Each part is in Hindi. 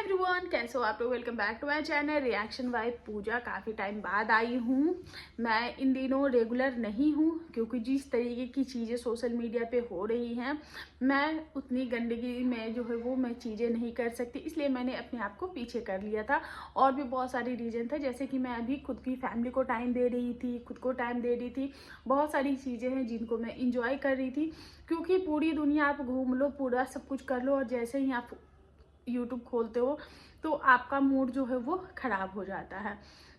एवरीवन, कैसे हो आप लोग। Welcome back to my channel reaction vibe Pooja. काफ़ी टाइम बाद आई हूँ। मैं इन दिनों रेगुलर नहीं हूँ क्योंकि जिस तरीके की चीज़ें सोशल मीडिया पे हो रही हैं मैं उतनी गंदगी में जो है वो मैं चीज़ें नहीं कर सकती, इसलिए मैंने अपने आप को पीछे कर लिया था। और भी बहुत सारी रीज़न था, जैसे कि मैं अभी खुद की फैमिली को टाइम दे रही थी, खुद को टाइम दे रही थी। बहुत सारी चीज़ें हैं जिनको मैं इंजॉय कर रही थी, क्योंकि पूरी दुनिया आप घूम लो, पूरा सब कुछ कर लो और जैसे ही आप यूट्यूब खोलते हो तो आपका मूड जो है वो ख़राब हो जाता है।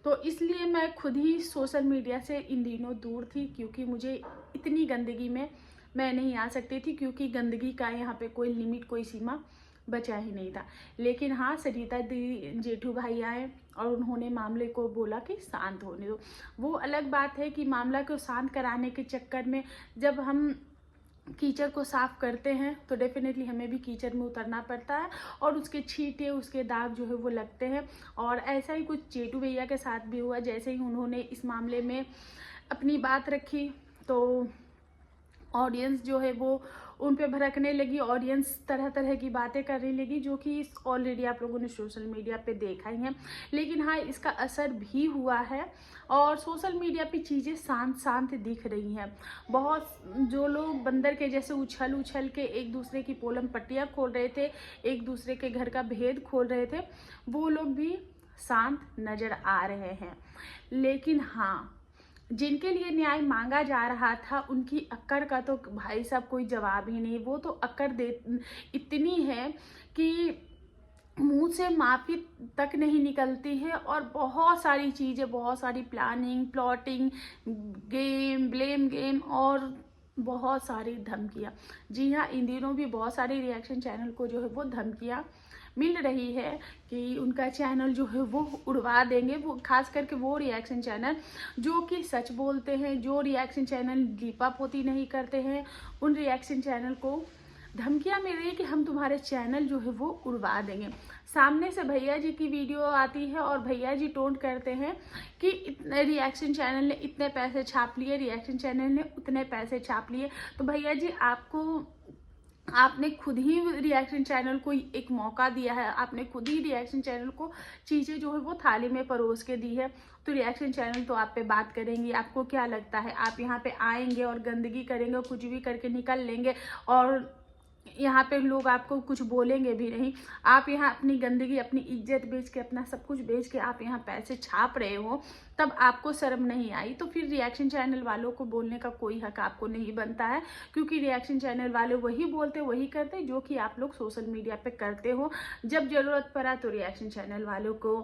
तो इसलिए मैं खुद ही सोशल मीडिया से इन दिनों दूर थी, क्योंकि मुझे इतनी गंदगी में मैं नहीं आ सकती थी, क्योंकि गंदगी का यहाँ पे कोई लिमिट, कोई सीमा बचा ही नहीं था। लेकिन हाँ, सरिता दी जेठू भाई आए और उन्होंने मामले को बोला कि शांत होने दो। वो अलग बात है कि मामला को शांत कराने के चक्कर में जब हम कीचड़ को साफ करते हैं तो डेफिनेटली हमें भी कीचड़ में उतरना पड़ता है और उसके छींटे, उसके दाग जो है वो लगते हैं। और ऐसा ही कुछ जेठू भैया के साथ भी हुआ। जैसे ही उन्होंने इस मामले में अपनी बात रखी तो ऑडियंस जो है वो उन पे भड़कने लगी। ऑडियंस तरह तरह की बातें करने लगी, जो कि ऑलरेडी आप लोगों ने सोशल मीडिया पे देखा ही है। लेकिन हाँ, इसका असर भी हुआ है और सोशल मीडिया पे चीज़ें शांत शांत दिख रही हैं। बहुत जो लोग बंदर के जैसे उछल उछल के एक दूसरे की पोलम पट्टियाँ खोल रहे थे, एक दूसरे के घर का भेद खोल रहे थे, वो लोग भी शांत नज़र आ रहे हैं। लेकिन हाँ, जिनके लिए न्याय मांगा जा रहा था उनकी अक्कड़ का तो भाई साहब कोई जवाब ही नहीं। वो तो अक्कड़ दे इतनी है कि मुंह से माफी तक नहीं निकलती है। और बहुत सारी चीज़ें, बहुत सारी planning, plotting, game, blame game और बहुत सारी धमकियाँ। जी हाँ, इन दिनों भी बहुत सारे रिएक्शन चैनल को जो है वो धमकियाँ मिल रही है कि उनका चैनल जो है वो उड़वा देंगे। वो खास करके वो रिएक्शन चैनल जो कि सच बोलते हैं, जो रिएक्शन चैनल लीपापोती नहीं करते हैं, उन रिएक्शन चैनल को धमकियाँ मिल रही है कि हम तुम्हारे चैनल जो है वो उड़वा देंगे। सामने से भैया जी की वीडियो आती है और भैया जी टोंट करते हैं कि इतने रिएक्शन चैनल ने इतने पैसे छाप लिए, रिएक्शन चैनल ने उतने पैसे छाप लिए। तो भैया जी, आपने खुद ही रिएक्शन चैनल को एक मौका दिया है, आपने खुद ही रिएक्शन चैनल को चीज़ें जो है वो थाली में परोस के दी है। तो रिएक्शन चैनल तो आप पे बात करेंगे। आपको क्या लगता है आप यहाँ पे आएंगे और गंदगी करेंगे और कुछ भी करके निकल लेंगे और यहाँ पे लोग आपको कुछ बोलेंगे भी नहीं? आप यहाँ अपनी गंदगी, अपनी इज्जत बेच के, अपना सब कुछ बेच के आप यहाँ पैसे छाप रहे हो, तब आपको शर्म नहीं आई? तो फिर रिएक्शन चैनल वालों को बोलने का कोई हक आपको नहीं बनता है, क्योंकि रिएक्शन चैनल वाले वही बोलते, वही करते जो कि आप लोग सोशल मीडिया पे करते हो। जब जरूरत पड़ा तो रिएक्शन चैनल वालों को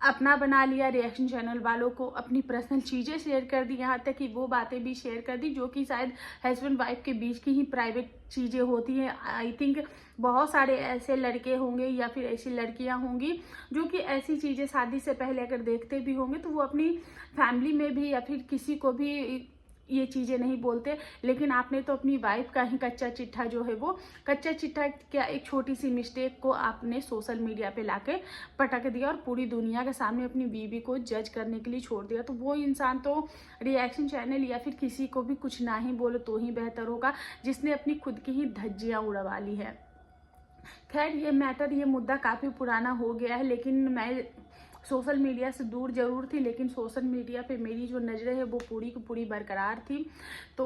अपना बना लिया, रिएक्शन चैनल वालों को अपनी पर्सनल चीज़ें शेयर कर दी, यहाँ तक कि वो बातें भी शेयर कर दी जो कि शायद हस्बैंड वाइफ के बीच की ही प्राइवेट चीज़ें होती हैं। आई थिंक बहुत सारे ऐसे लड़के होंगे या फिर ऐसी लड़कियां होंगी जो कि ऐसी चीज़ें शादी से पहले अगर देखते भी होंगे तो वो अपनी फैमिली में भी या फिर किसी को भी ये चीज़ें नहीं बोलते। लेकिन आपने तो अपनी वाइफ का ही कच्चा चिट्ठा जो है वो, कच्चा चिट्ठा क्या, एक छोटी सी मिस्टेक को आपने सोशल मीडिया पे लाके पटक दिया और पूरी दुनिया के सामने अपनी बीवी को जज करने के लिए छोड़ दिया। तो वो इंसान तो रिएक्शन चैनल या फिर किसी को भी कुछ ना ही बोले तो ही बेहतर होगा, जिसने अपनी खुद की ही धज्जियाँ उड़वा ली है। खैर, ये मैटर, ये मुद्दा काफ़ी पुराना हो गया है। लेकिन मैं सोशल मीडिया से दूर ज़रूर थी, लेकिन सोशल मीडिया पे मेरी जो नज़रें है वो पूरी की पूरी बरकरार थी। तो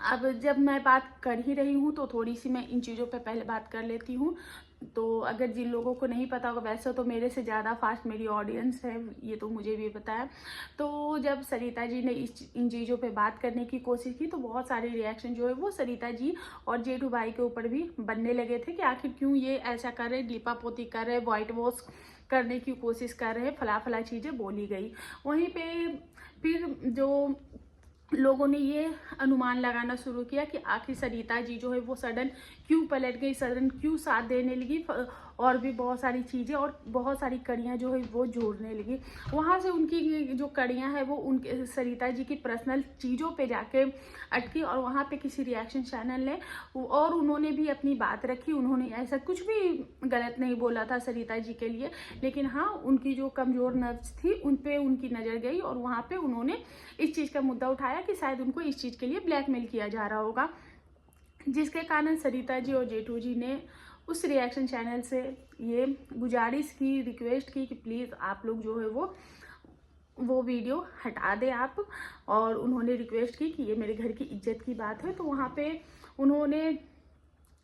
अब जब मैं बात कर ही रही हूँ तो थोड़ी सी मैं इन चीज़ों पे पहले बात कर लेती हूँ। तो अगर जिन लोगों को नहीं पता होगा, वैसे तो मेरे से ज़्यादा फास्ट मेरी ऑडियंस है, ये तो मुझे भी पता है। तो जब सरिता जी ने इन चीज़ों पे बात करने की कोशिश की तो बहुत सारे रिएक्शन जो है वो सरिता जी और जेठू भाई के ऊपर भी बनने लगे थे कि आखिर क्यों ये ऐसा कर रहे, लीपापोती कर रहे, वाइट वॉश करने की कोशिश कर रहे, फला फला चीज़ें बोली गई। वहीं पे फिर जो लोगों ने ये अनुमान लगाना शुरू किया कि आखिर सरिता जी जो है वो सडन क्यों पलट गई, सडन क्यों साथ देने लगी, और भी बहुत सारी चीज़ें और बहुत सारी कड़ियाँ जो है वो जोड़ने लगी। वहाँ से उनकी जो कड़ियाँ हैं वो उनके सरिता जी की पर्सनल चीज़ों पे जाके अटकी और वहाँ पे किसी रिएक्शन चैनल ने, और उन्होंने भी अपनी बात रखी। उन्होंने ऐसा कुछ भी गलत नहीं बोला था सरिता जी के लिए, लेकिन हाँ, उनकी जो कमज़ोर नर्व्स थी उन पे उनकी नज़र गई और वहाँ पे उन्होंने इस चीज़ का मुद्दा उठाया कि शायद उनको इस चीज़ के लिए ब्लैकमेल किया जा रहा होगा, जिसके कारण सरिता जी और जेठू जी ने उस रिएक्शन चैनल से ये गुजारिश की, रिक्वेस्ट की कि प्लीज़ आप लोग जो है वो वीडियो हटा दें आप। और उन्होंने रिक्वेस्ट की कि ये मेरे घर की इज्जत की बात है, तो वहाँ पे उन्होंने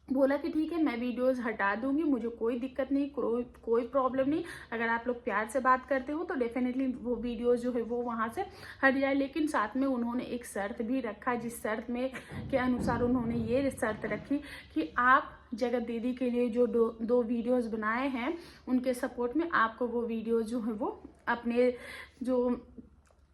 बोला कि ठीक है मैं वीडियोस हटा दूंगी, मुझे कोई दिक्कत नहीं, कोई प्रॉब्लम नहीं। अगर आप लोग प्यार से बात करते हो तो डेफिनेटली वो वीडियोस जो है वो वहाँ से हट जाए। लेकिन साथ में उन्होंने एक शर्त भी रखा, जिस शर्त में के अनुसार उन्होंने ये शर्त रखी कि आप जगत दीदी के लिए जो दो वीडियोस बनाए हैं उनके सपोर्ट में आपको वो वीडियोस जो है वो अपने जो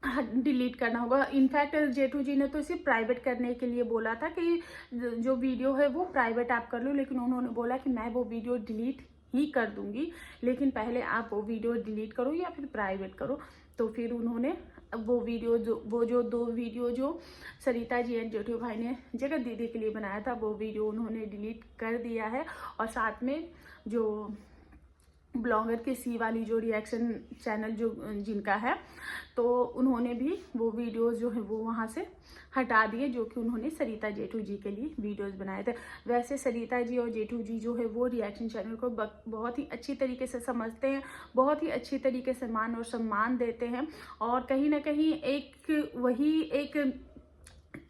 डिलीट करना होगा। इनफैक्ट जेठू जी ने तो इसे प्राइवेट करने के लिए बोला था कि जो वीडियो है वो प्राइवेट आप कर लो, लेकिन उन्होंने बोला कि मैं वो वीडियो डिलीट ही कर दूंगी, लेकिन पहले आप वो वीडियो डिलीट करो या फिर प्राइवेट करो। तो फिर उन्होंने वो जो दो वीडियो जो सरिता जी एंड जेठू भाई ने जगत दीदी के लिए बनाया था वो वीडियो उन्होंने डिलीट कर दिया है। और साथ में जो ब्लॉगर के सी वाली जो रिएक्शन चैनल जो जिनका है, तो उन्होंने भी वो वीडियोस जो है वो वहाँ से हटा दिए, जो कि उन्होंने सरिता जेठू जी के लिए वीडियोस बनाए थे। वैसे सरिता जी और जेठू जी जो है वो रिएक्शन चैनल को बहुत ही अच्छी तरीके से समझते हैं, बहुत ही अच्छी तरीके से मान और सम्मान देते हैं। और कहीं ना कहीं एक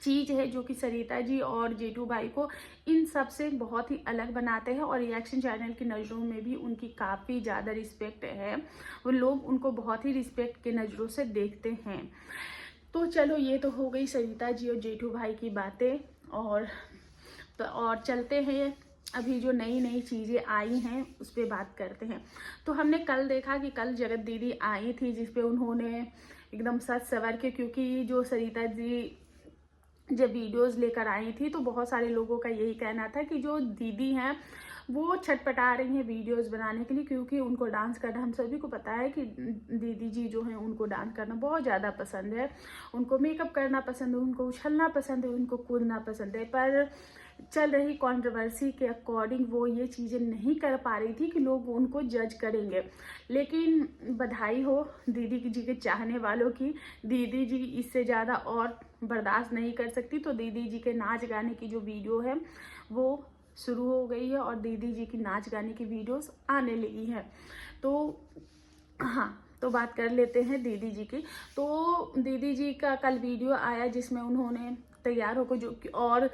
चीज़ है जो कि सरिता जी और जेठू भाई को इन सब से बहुत ही अलग बनाते हैं। और रिएक्शन चैनल की नज़रों में भी उनकी काफ़ी ज़्यादा रिस्पेक्ट है, वो लोग उनको बहुत ही रिस्पेक्ट के नज़रों से देखते हैं। तो चलो ये तो हो गई सरिता जी और जेठू भाई की बातें। और चलते हैं अभी जो नई नई चीज़ें आई हैं उस पर बात करते हैं। तो हमने कल देखा कि कल जगत दीदी आई थी, जिसपे उन्होंने एकदम सज सवर के, क्योंकि जो सरिता जी जब वीडियोस लेकर आई थी तो बहुत सारे लोगों का यही कहना था कि जो दीदी हैं वो छटपटा रही हैं वीडियोस बनाने के लिए, क्योंकि उनको डांस करना, हम सभी को पता है कि दीदी जी जो हैं उनको डांस करना बहुत ज़्यादा पसंद है, उनको मेकअप करना पसंद है, उनको उछलना पसंद है, उनको कूदना पसंद है। पर चल रही कंट्रोवर्सी के अकॉर्डिंग वो ये चीज़ें नहीं कर पा रही थी कि लोग उनको जज करेंगे। लेकिन बधाई हो दीदी जी के चाहने वालों की, दीदी जी इससे ज़्यादा और बर्दाश्त नहीं कर सकती, तो दीदी जी के नाच गाने की जो वीडियो है वो शुरू हो गई है और दीदी जी की नाच गाने की वीडियोस आने लगी है। तो हाँ, तो बात कर लेते हैं दीदी जी की। तो दीदी जी का कल वीडियो आया जिसमें उन्होंने तैयार होकर जो, और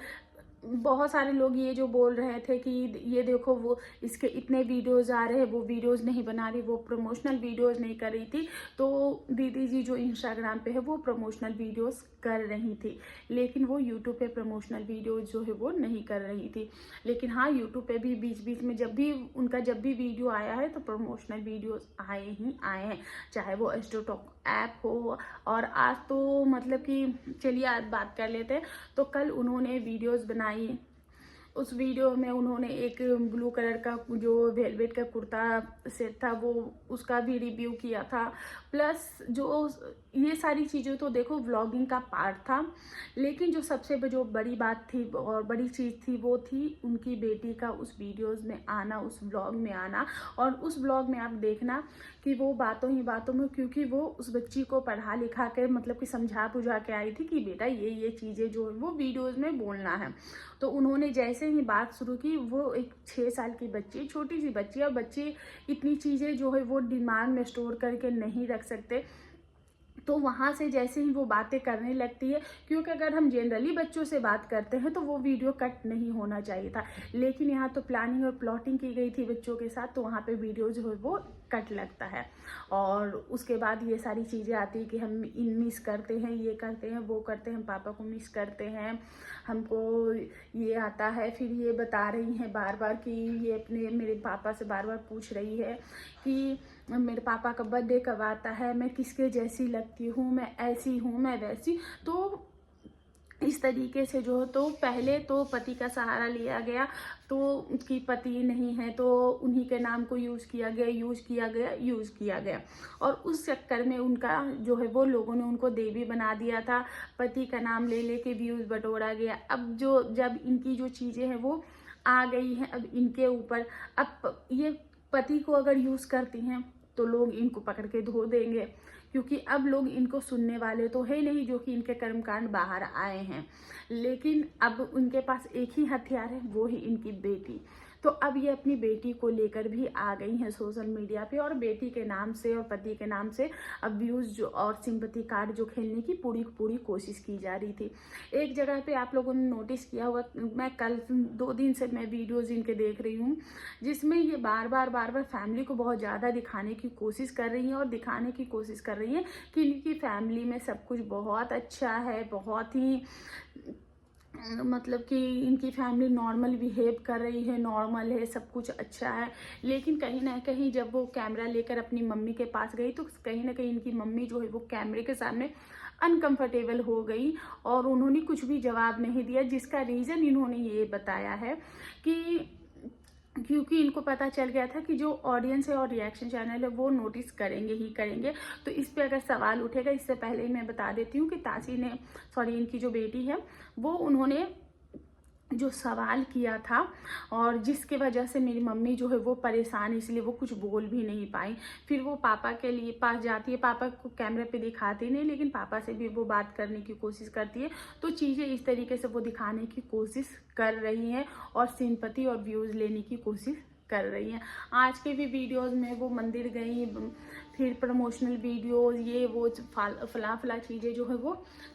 बहुत सारे लोग ये जो बोल रहे थे कि ये देखो वो इसके इतने वीडियोस आ रहे हैं, वो वीडियोस नहीं बना रही, वो प्रमोशनल वीडियोस नहीं कर रही थी। तो दीदी जी जो इंस्टाग्राम पे है वो प्रमोशनल वीडियोस कर रही थी, लेकिन वो यूट्यूब पे प्रमोशनल वीडियोस जो है वो नहीं कर रही थी। लेकिन हाँ, यूट्यूब पे भी बीच बीच में जब भी वीडियो आया है तो प्रमोशनल वीडियोस आए ही आए हैं, चाहे वो एस्ट्रोटॉक ऐप हो। और आज तो मतलब कि चलिए आज बात कर लेते हैं। तो कल उन्होंने वीडियोस बनाई, उस वीडियो में उन्होंने एक ब्लू कलर का जो वेलवेट का कुर्ता सेट था वो उसका भी रिव्यू किया था। प्लस जो ये सारी चीज़ें तो देखो व्लॉगिंग का पार्ट था, लेकिन जो सबसे जो बड़ी बात थी और बड़ी चीज़ थी वो थी उनकी बेटी का उस वीडियोस में आना, उस ब्लॉग में आना। और उस ब्लॉग में आप देखना कि वो बातों ही बातों में, क्योंकि वो उस बच्ची को पढ़ा लिखा कर मतलब कि समझा बुझा के आई थी कि बेटा ये चीज़ें जो है वो वीडियोज़ में बोलना है। तो उन्होंने जैसे ही बात शुरू की, वो एक 6 साल की बच्ची, छोटी सी बच्ची, और बच्चे इतनी चीज़ें जो है वो दिमाग में स्टोर करके नहीं रख सकते। तो वहाँ से जैसे ही वो बातें करने लगती है, क्योंकि अगर हम जनरली बच्चों से बात करते हैं तो वो वीडियो कट नहीं होना चाहिए था, लेकिन यहाँ तो प्लानिंग और प्लॉटिंग की गई थी बच्चों के साथ, तो वहाँ पे वीडियो जो है वो कट लगता है। और उसके बाद ये सारी चीज़ें आती है कि हम मिस करते हैं, ये करते हैं, वो करते हैं, हम पापा को मिस करते हैं, हमको ये आता है। फिर ये बता रही हैं बार बार कि ये अपने मेरे पापा से बार बार पूछ रही है कि मेरे पापा का बर्थडे कब आता है, मैं किसके जैसी लगती हूँ, मैं ऐसी हूँ, मैं वैसी। तो इस तरीके से जो, तो पहले तो पति का सहारा लिया गया, तो कि पति नहीं है तो उन्हीं के नाम को यूज़ किया गया। और उस चक्कर में उनका जो है वो लोगों ने उनको देवी बना दिया था, पति का नाम ले लेके व्यूज़ बटोरा गया। अब जब इनकी जो चीज़ें हैं वो आ गई हैं अब इनके ऊपर, अब ये पति को अगर यूज़ करती हैं तो लोग इनको पकड़ के धो देंगे, क्योंकि अब लोग इनको सुनने वाले तो है नहीं जो कि इनके कर्मकांड बाहर आए हैं। लेकिन अब उनके पास एक ही हथियार है, वो ही इनकी बेटी। तो अब ये अपनी बेटी को लेकर भी आ गई हैं सोशल मीडिया पे, और बेटी के नाम से और पति के नाम से अब व्यूज़ जो और सिंपैथी कार्ड जो खेलने की पूरी कोशिश की जा रही थी। एक जगह पे आप लोगों ने नोटिस किया होगा, मैं कल 2 दिन से मैं वीडियोज़ इनके देख रही हूँ, जिसमें ये बार बार फैमिली को बहुत ज़्यादा दिखाने की कोशिश कर रही हैं, और दिखाने की कोशिश कर रही हैं कि इनकी फैमिली में सब कुछ बहुत अच्छा है, बहुत ही मतलब कि इनकी फैमिली नॉर्मल बिहेव कर रही है, नॉर्मल है, सब कुछ अच्छा है। लेकिन कहीं ना कहीं जब वो कैमरा लेकर अपनी मम्मी के पास गई तो कहीं ना कहीं इनकी मम्मी जो है वो कैमरे के सामने अनकंफर्टेबल हो गई, और उन्होंने कुछ भी जवाब नहीं दिया, जिसका रीज़न इन्होंने ये बताया है कि क्योंकि इनको पता चल गया था कि जो ऑडियंस है और रिएक्शन चैनल है वो नोटिस करेंगे ही करेंगे, तो इस पे अगर सवाल उठेगा। इससे पहले मैं बता देती हूँ कि तासी ने, सॉरी, इनकी जो बेटी है वो, उन्होंने जो सवाल किया था, और जिसके वजह से मेरी मम्मी जो है वो परेशान, इसलिए वो कुछ बोल भी नहीं पाई। फिर वो पापा के लिए पास जाती है, पापा को कैमरे पे दिखाती नहीं, लेकिन पापा से भी वो बात करने की कोशिश करती है। तो चीज़ें इस तरीके से वो दिखाने की कोशिश कर रही हैं और सिंपैथी और व्यूज़ लेने की कोशिश कर रही हैं। आज के भी वीडियोस में वो मंदिर गई, फिर प्रमोशनल वीडियोस, ये वो फला चीज़ें जो है वो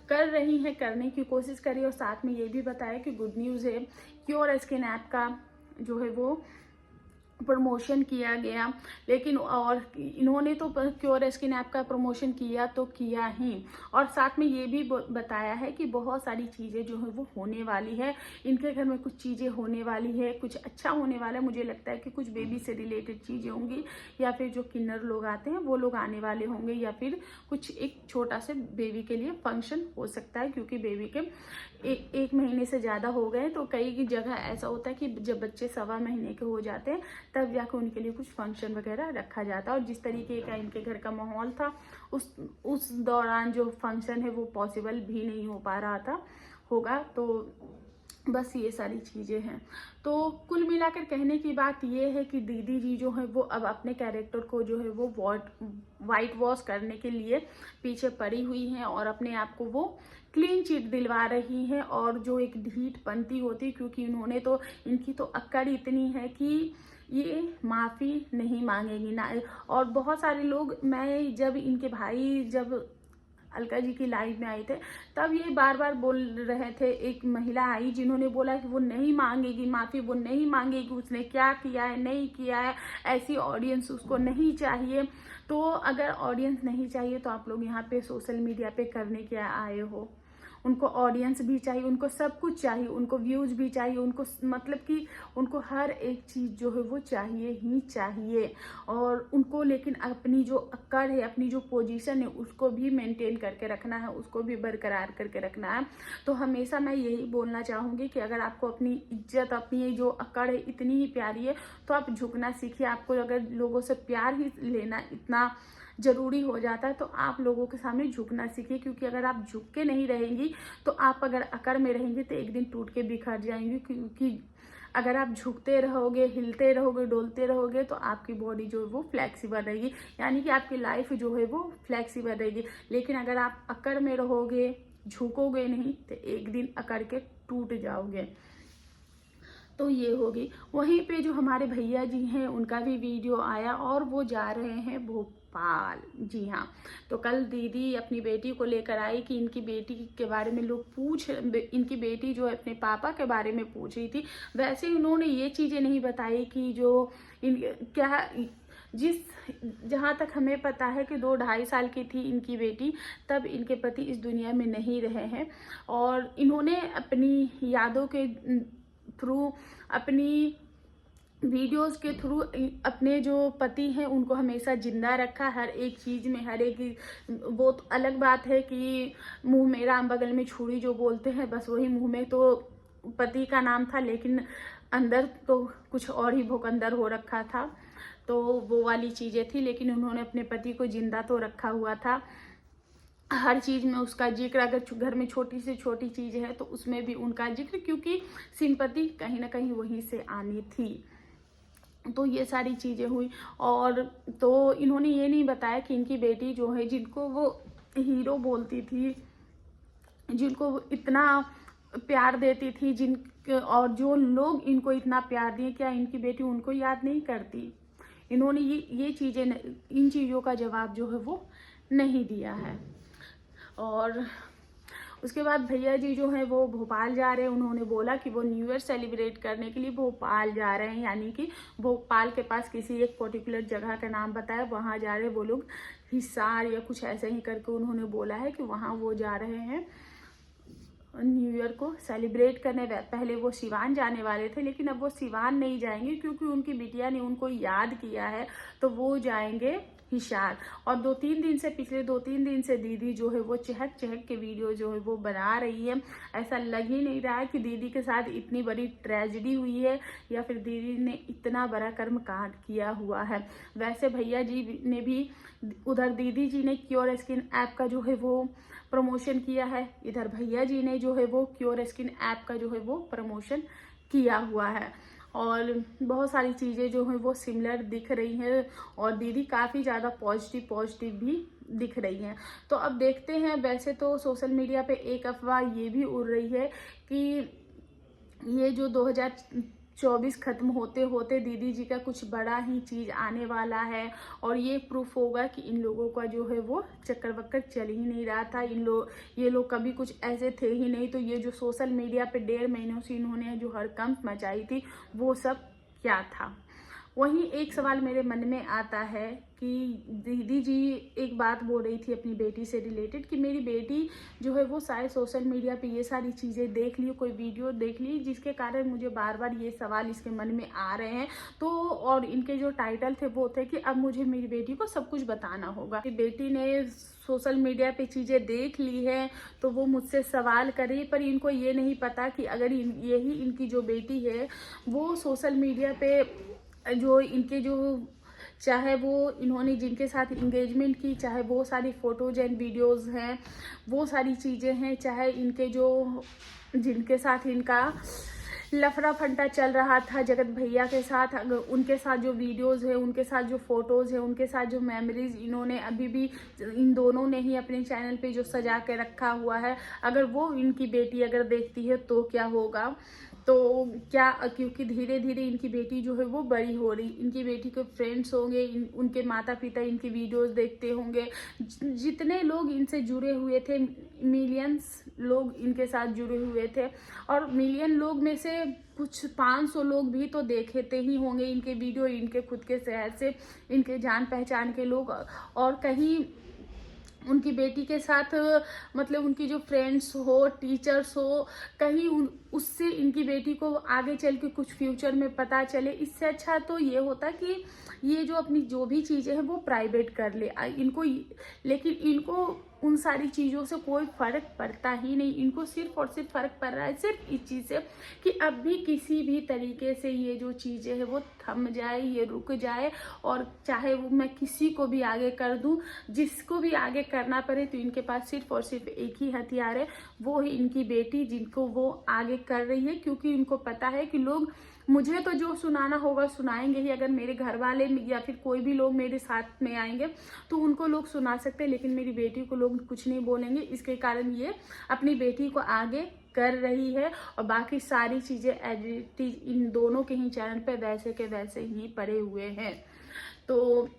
कर रही हैं, करने की कोशिश करी। और साथ में ये भी बताया कि गुड न्यूज़ है, क्योर स्किन ऐप का जो है वो प्रमोशन किया गया। लेकिन और इन्होंने तो क्योर स्किन ऐप का प्रमोशन किया तो किया ही, और साथ में ये भी बताया है कि बहुत सारी चीज़ें जो है वो होने वाली है, इनके घर में कुछ चीज़ें होने वाली है, कुछ अच्छा होने वाला है। मुझे लगता है कि कुछ बेबी से रिलेटेड चीज़ें होंगी, या फिर जो किन्नर लोग आते हैं वो लोग आने वाले होंगे, या फिर कुछ एक छोटा से बेबी के लिए फंक्शन हो सकता है, क्योंकि बेबी के एक महीने से ज़्यादा हो गए। तो कई जगह ऐसा होता है कि जब बच्चे 1.25 महीने के हो जाते हैं तब जाकर उनके लिए कुछ फंक्शन वगैरह रखा जाता है, और जिस तरीके का इनके घर का माहौल था उस दौरान जो फंक्शन है वो पॉसिबल भी नहीं हो पा रहा था होगा। तो बस ये सारी चीज़ें हैं। तो कुल मिलाकर कहने की बात ये है कि दीदी जी जो है वो अब अपने कैरेक्टर को जो है वो वाइट वॉश करने के लिए पीछे पड़ी हुई हैं, और अपने आप को वो क्लीन चिट दिलवा रही हैं। और जो एक ढीठ पंती होती, क्योंकि इन्होंने तो, इनकी तो अक्कड़ इतनी है कि ये माफ़ी नहीं मांगेगी ना। और बहुत सारे लोग, मैं जब इनके भाई जब अलका जी की लाइव में आए थे तब ये बार बार बोल रहे थे, एक महिला आई जिन्होंने बोला कि वो नहीं मांगेगी माफ़ी, वो नहीं मांगेगी, उसने क्या किया है नहीं किया है, ऐसी ऑडियंस उसको नहीं चाहिए। तो अगर ऑडियंस नहीं चाहिए तो आप लोग यहाँ पे सोशल मीडिया पे करने क्या आए हो? उनको ऑडियंस भी चाहिए, उनको सब कुछ चाहिए, उनको व्यूज भी चाहिए, उनको मतलब कि उनको हर एक चीज़ जो है वो चाहिए ही चाहिए। और उनको लेकिन अपनी जो अक्कड़ है, अपनी जो पोजीशन है उसको भी मेंटेन करके रखना है, उसको भी बरकरार करके रखना है। तो हमेशा मैं यही बोलना चाहूँगी कि अगर आपको अपनी इज्जत, अपनी जो अक्कड़ है इतनी ही प्यारी है तो आप झुकना सीखिए। आपको अगर लोगों से प्यार ही लेना इतना ज़रूरी हो जाता है तो आप लोगों के सामने झुकना सीखिए, क्योंकि अगर आप झुक के नहीं रहेंगी तो आप अगर अकड़ में रहेंगे तो एक दिन टूट के बिखर जाएंगी। क्योंकि अगर आप झुकते रहोगे, हिलते रहोगे, डोलते रहोगे तो आपकी बॉडी जो है वो फ्लेक्सिबल रहेगी, यानी कि आपकी लाइफ जो है वो फ्लेक्सिबल रहेगी। लेकिन अगर आप अकड़ में रहोगे, झुकोगे नहीं, तो एक दिन अकड़ के टूट जाओगे। तो ये होगी। वहीं पे जो हमारे भैया जी हैं उनका भी वीडियो आया, और वो जा रहे हैं भोपाल। जी हाँ, तो कल दीदी अपनी बेटी को लेकर आई कि इनकी बेटी के बारे में लोग इनकी बेटी जो है अपने पापा के बारे में पूछ रही थी। वैसे उन्होंने ये चीज़ें नहीं बताई कि जो जहाँ तक हमें पता है कि 2-2.5 साल की थी इनकी बेटी तब इनके पति इस दुनिया में नहीं रहे हैं, और इन्होंने अपनी यादों के थ्रू, अपनी वीडियोस के थ्रू अपने जो पति हैं उनको हमेशा जिंदा रखा हर एक चीज़ में, हर एक। वो तो अलग बात है कि मुंह में राम बगल में छुरी जो बोलते हैं, बस वही मुंह में तो पति का नाम था, लेकिन अंदर तो कुछ और ही भोकंदर हो रखा था। तो वो वाली चीज़ें थी, लेकिन उन्होंने अपने पति को जिंदा तो रखा हुआ था। हर चीज़ में उसका जिक्र, अगर घर में छोटी से छोटी चीज़ है तो उसमें भी उनका जिक्र, क्योंकि सिंपैथी कहीं ना कहीं वहीं से आनी थी। तो ये सारी चीज़ें हुई। और तो इन्होंने ये नहीं बताया कि इनकी बेटी जो है, जिनको वो हीरो बोलती थी, जिनको वो इतना प्यार देती थी, और जो लोग इनको इतना प्यार दिए, क्या इनकी बेटी उनको याद नहीं करती? इन्होंने ये चीज़ें, इन चीज़ों का जवाब जो है वो नहीं दिया है। और उसके बाद भैया जी जो हैं वो भोपाल जा रहे हैं। उन्होंने बोला कि वो न्यू ईयर सेलिब्रेट करने के लिए भोपाल जा रहे हैं, यानी कि भोपाल के पास किसी एक पर्टिकुलर जगह का नाम बताया, वहाँ जा रहे हैं वो लोग, हिसार या कुछ ऐसे ही करके उन्होंने बोला है कि वहाँ वो जा रहे हैं न्यू ईयर को सेलिब्रेट करने। पहले वो सिवान जाने वाले थे, लेकिन अब वो सिवान नहीं जाएंगे क्योंकि उनकी बिटिया ने उनको याद किया है, तो वो जाएंगे हिसार। और पिछले 2-3 दिन से दीदी जो है वो चहक चहक के वीडियो जो है वो बना रही है। ऐसा लग ही नहीं रहा है कि दीदी के साथ इतनी बड़ी ट्रेजेडी हुई है या फिर दीदी ने इतना बड़ा कर्म कांड किया हुआ है। वैसे भैया जी ने भी, उधर दीदी जी ने क्योर स्किन ऐप का जो है वो प्रमोशन किया है, इधर भैया जी ने जो है वो क्योर स्किन ऐप का जो है वो प्रमोशन किया हुआ है। और बहुत सारी चीज़ें जो हैं वो सिमिलर दिख रही हैं, और दीदी काफ़ी ज़्यादा पॉजिटिव भी दिख रही हैं। तो अब देखते हैं। वैसे तो सोशल मीडिया पे एक अफवाह ये भी उड़ रही है कि ये जो 2024 खत्म होते होते दीदी जी का कुछ बड़ा ही चीज़ आने वाला है, और ये प्रूफ होगा कि इन लोगों का जो है वो चक्कर वक्कर चल ही नहीं रहा था। ये लोग कभी कुछ ऐसे थे ही नहीं। तो ये जो सोशल मीडिया पे 1.5 महीनों से इन्होंने जो हड़कंप मचाई थी, वो सब क्या था? वहीं एक सवाल मेरे मन में आता है कि दीदी जी एक बात बोल रही थी अपनी बेटी से रिलेटेड कि मेरी बेटी जो है वो शायद सोशल मीडिया पे ये सारी चीज़ें देख ली, कोई वीडियो देख ली, जिसके कारण मुझे बार बार ये सवाल इसके मन में आ रहे हैं। तो और इनके जो टाइटल थे वो थे कि अब मुझे मेरी बेटी को सब कुछ बताना होगा। बेटी ने सोशल मीडिया पे चीज़ें देख ली है तो वो मुझसे सवाल करे, पर इनको ये नहीं पता कि अगर यही इनकी जो बेटी है वो सोशल मीडिया पे जो इनके जो, चाहे वो इन्होंने जिनके साथ इंगेजमेंट की, चाहे वो सारी फोटोज एंड वीडियोस हैं, वो सारी चीज़ें हैं, चाहे इनके जो जिनके साथ इनका लफड़ा फंटा चल रहा था जगत भैया के साथ, अगर उनके साथ जो वीडियोस है, उनके साथ जो फोटोज़ है, उनके साथ जो मेमोरीज इन्होंने अभी भी इन दोनों ने ही अपने चैनल पे जो सजा के रखा हुआ है, अगर वो इनकी बेटी अगर देखती है तो क्या होगा? तो क्या, क्योंकि धीरे धीरे इनकी बेटी जो है वो बड़ी हो रही, इनकी बेटी के फ्रेंड्स होंगे, उनके माता पिता इनकी वीडियोस देखते होंगे, जितने लोग इनसे जुड़े हुए थे, मिलियंस लोग इनके साथ जुड़े हुए थे, और मिलियन लोग में से कुछ 500 लोग भी तो देखते ही होंगे इनके वीडियो, इनके खुद के शहर से, इनके जान पहचान के लोग। और कहीं उनकी बेटी के साथ मतलब उनकी जो फ्रेंड्स हो, टीचर्स हो, कहीं उससे इनकी बेटी को आगे चल के कुछ फ्यूचर में पता चले। इससे अच्छा तो ये होता कि ये जो अपनी जो भी चीज़ें हैं वो प्राइवेट कर ले इनको, लेकिन इनको उन सारी चीज़ों से कोई फ़र्क पड़ता ही नहीं। इनको सिर्फ और सिर्फ फ़र्क पड़ रहा है सिर्फ इस चीज़ से कि अब भी किसी भी तरीके से ये जो चीज़ें हैं वो थम जाए, ये रुक जाए, और चाहे वो मैं किसी को भी आगे कर दूं, जिसको भी आगे करना पड़े, तो इनके पास सिर्फ और सिर्फ एक ही हथियार है, वो है इनकी बेटी, जिनको वो आगे कर रही है। क्योंकि इनको पता है कि लोग मुझे तो जो सुनाना होगा सुनाएंगे ही, अगर मेरे घर वाले या फिर कोई भी लोग मेरे साथ में आएंगे तो उनको लोग सुना सकते हैं, लेकिन मेरी बेटी को लोग कुछ नहीं बोलेंगे। इसके कारण ये अपनी बेटी को आगे कर रही है, और बाकी सारी चीज़ें एज इट इज इन दोनों के ही चैनल पे वैसे के वैसे ही पड़े हुए हैं। तो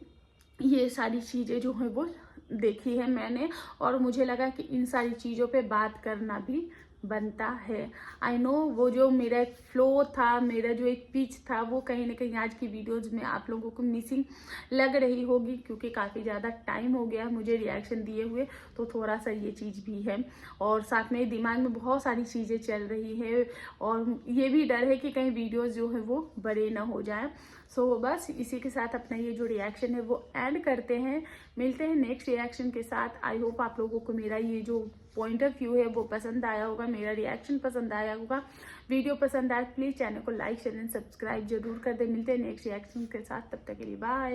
ये सारी चीज़ें जो है वो देखी है मैंने, और मुझे लगा कि इन सारी चीज़ों पे बात करना भी बनता है। आई नो वो जो मेरा एक फ्लो था, मेरा जो एक पिच था, वो कहीं ना कहीं आज की वीडियोज़ में आप लोगों को मिसिंग लग रही होगी, क्योंकि काफ़ी ज़्यादा टाइम हो गया मुझे रिएक्शन दिए हुए, तो थोड़ा सा ये चीज़ भी है। और साथ में दिमाग में बहुत सारी चीज़ें चल रही है, और ये भी डर है कि कहीं वीडियोज़ जो है वो बड़े ना हो जाए। सो बस इसी के साथ अपना ये जो रिएक्शन है वो एंड करते हैं। मिलते हैं नेक्स्ट रिएक्शन के साथ। आई होप आप लोगों को मेरा ये जो पॉइंट ऑफ व्यू है वो पसंद आया होगा, मेरा रिएक्शन पसंद आया होगा। वीडियो पसंद आए प्लीज़ चैनल को लाइक शेयर एंड सब्सक्राइब जरूर कर दे। मिलते हैं नेक्स्ट रिएक्शन के साथ, तब तक के लिए बाय।